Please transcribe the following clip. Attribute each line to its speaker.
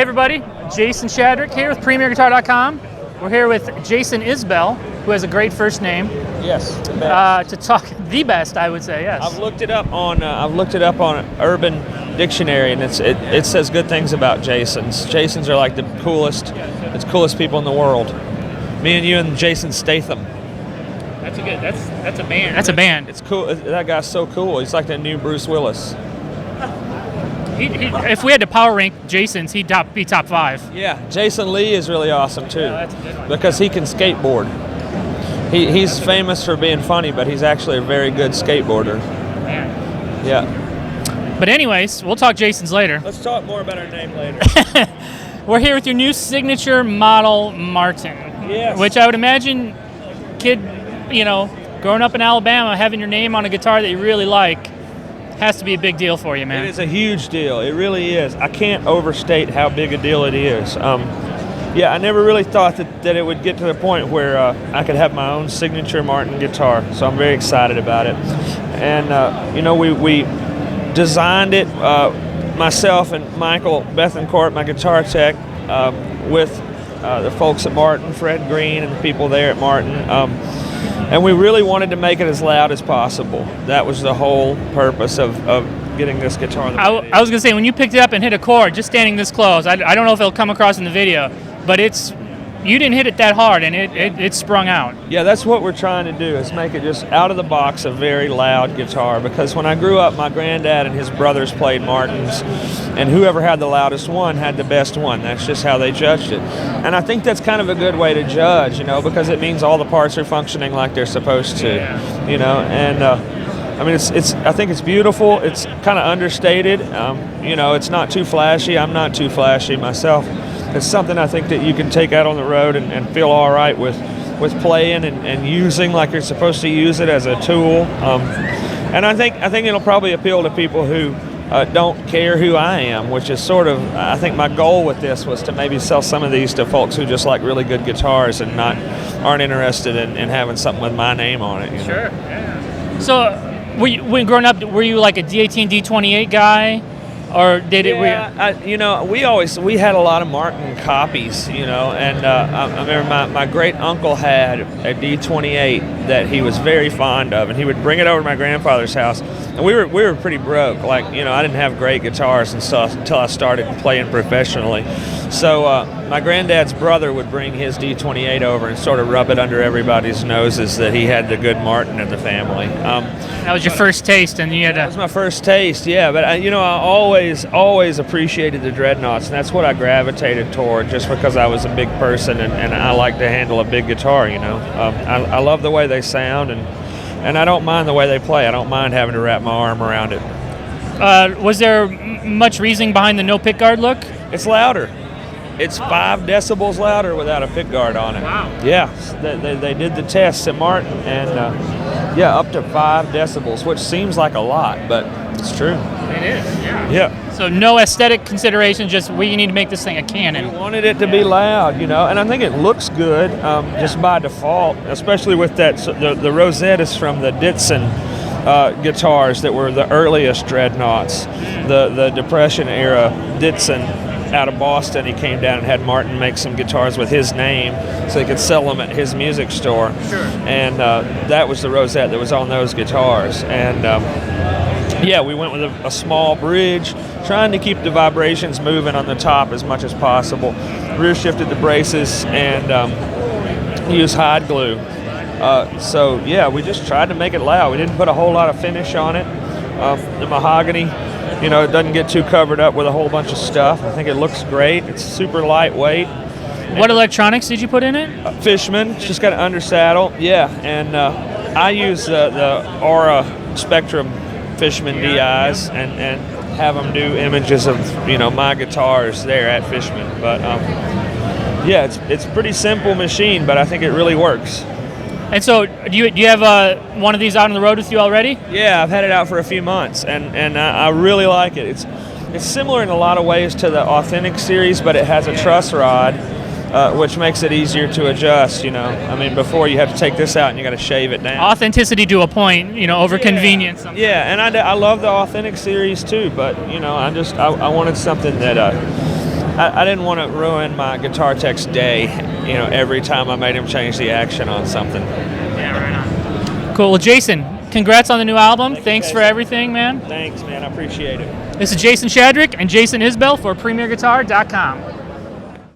Speaker 1: everybody, Jason Shadrick here with PremierGuitar.com. We're here with Jason Isbell, who has a great first name.
Speaker 2: Yes, the best.
Speaker 1: To talk the best, I would say. Yes.
Speaker 2: I've looked it up on Urban Dictionary, and it says good things about Jasons. Jasons are like the coolest people in the world. Me and you and Jason Statham.
Speaker 1: That's a band. That's a band.
Speaker 2: It's cool. That guy's so cool. He's like the new Bruce Willis.
Speaker 1: If we had to power rank Jasons, he'd be top 5.
Speaker 2: Yeah, Jason Lee is really awesome too,
Speaker 1: that's a good one.
Speaker 2: because he can skateboard. He's famous for being funny, but he's actually a very good skateboarder.
Speaker 1: Man.
Speaker 2: Yeah.
Speaker 1: But anyways, we'll talk Jasons later.
Speaker 2: Let's talk more about our name later.
Speaker 1: We're here with your new signature model, Martin.
Speaker 2: Yes.
Speaker 1: Which I would imagine, kid, growing up in Alabama, having your name on a guitar that you really like, has to be a big deal for you, man.
Speaker 2: It is a huge deal. It really is. I can't overstate how big a deal it is. Yeah, I never really thought that it would get to the point where I could have my own signature Martin guitar, so I'm very excited about it. And, we designed it, myself and Michael Bethencourt, my guitar tech, with the folks at Martin, Fred Green and the people there at Martin. And we really wanted to make it as loud as possible. That was the whole purpose of getting this guitar.
Speaker 1: I was going to say, when you picked it up and hit a chord, just standing this close, I don't know if it'll come across in the video, but you didn't hit it that hard, and it sprung out.
Speaker 2: Yeah, that's what we're trying to do, is make it just out of the box a very loud guitar, because when I grew up, my granddad and his brothers played Martins, and whoever had the loudest one had the best one. That's just how they judged it. And I think that's kind of a good way to judge, because it means all the parts are functioning like they're supposed to, and I think it's beautiful. It's kind of understated. It's not too flashy. I'm not too flashy myself. It's something I think that you can take out on the road and feel all right with playing and using like you're supposed to use it as a tool. And I think it'll probably appeal to people who don't care who I am, which is sort of, I think my goal with this was to maybe sell some of these to folks who just like really good guitars and aren't interested in having something with my name on it.
Speaker 1: Sure, yeah. So when growing up, were you like a D-18, D-28 guy? Or did it?
Speaker 2: We had a lot of Martin copies, and I remember my great uncle had a D-28 that he was very fond of, and he would bring it over to my grandfather's house, and we were pretty broke. I didn't have great guitars and stuff until I started playing professionally. So my granddad's brother would bring his D-28 over and sort of rub it under everybody's noses that he had the good Martin in the family.
Speaker 1: That was your first taste, and you had
Speaker 2: That was my first taste, yeah. But I always appreciated the dreadnoughts, and that's what I gravitated toward, just because I was a big person and I like to handle a big guitar. I love the way they sound, and I don't mind the way they play. I don't mind having to wrap my arm around it.
Speaker 1: Was there much reasoning behind the no pickguard look?
Speaker 2: It's louder. It's 5 decibels louder without a pickguard on it.
Speaker 1: Wow.
Speaker 2: Yeah, they did the tests at Martin, and up to 5 decibels, which seems like a lot, but it's true.
Speaker 1: It is, yeah.
Speaker 2: Yeah.
Speaker 1: So no aesthetic consideration, just we need to make this thing a cannon.
Speaker 2: We wanted it to be loud, and I think it looks good just by default, especially with that. The rosette is from the Ditson guitars that were the earliest dreadnoughts, the Depression era Ditson. Out of Boston, he came down and had Martin make some guitars with his name so he could sell them at his music store.
Speaker 1: Sure.
Speaker 2: And that was the rosette that was on those guitars. And we went with a small bridge, trying to keep the vibrations moving on the top as much as possible. Rear shifted the braces and used hide glue. We just tried to make it loud. We didn't put a whole lot of finish on it. The mahogany, it doesn't get too covered up with a whole bunch of stuff. I think it looks great. It's super lightweight.
Speaker 1: What electronics did you put in it?
Speaker 2: Fishman. It's just got an undersaddle. Yeah, and I use the Aura Spectrum Fishman DIs and have them do images of my guitars there at Fishman. But it's a pretty simple machine, but I think it really works.
Speaker 1: And so, do you have one of these out on the road with you already?
Speaker 2: Yeah, I've had it out for a few months, and I really like it. It's similar in a lot of ways to the Authentic series, but it has a truss rod, which makes it easier to adjust. Before you have to take this out and you got to shave it down.
Speaker 1: Authenticity to a point, over convenience. Sometimes.
Speaker 2: Yeah, and I love the Authentic series too, but I wanted something that I didn't want to ruin my guitar tech's day, every time I made him change the action on something.
Speaker 1: Yeah, right on. Cool. Well, Jason, congrats on the new album. Thanks for everything, man.
Speaker 2: Thanks, man. I appreciate it.
Speaker 1: This is Jason Shadrick and Jason Isbell for PremierGuitar.com.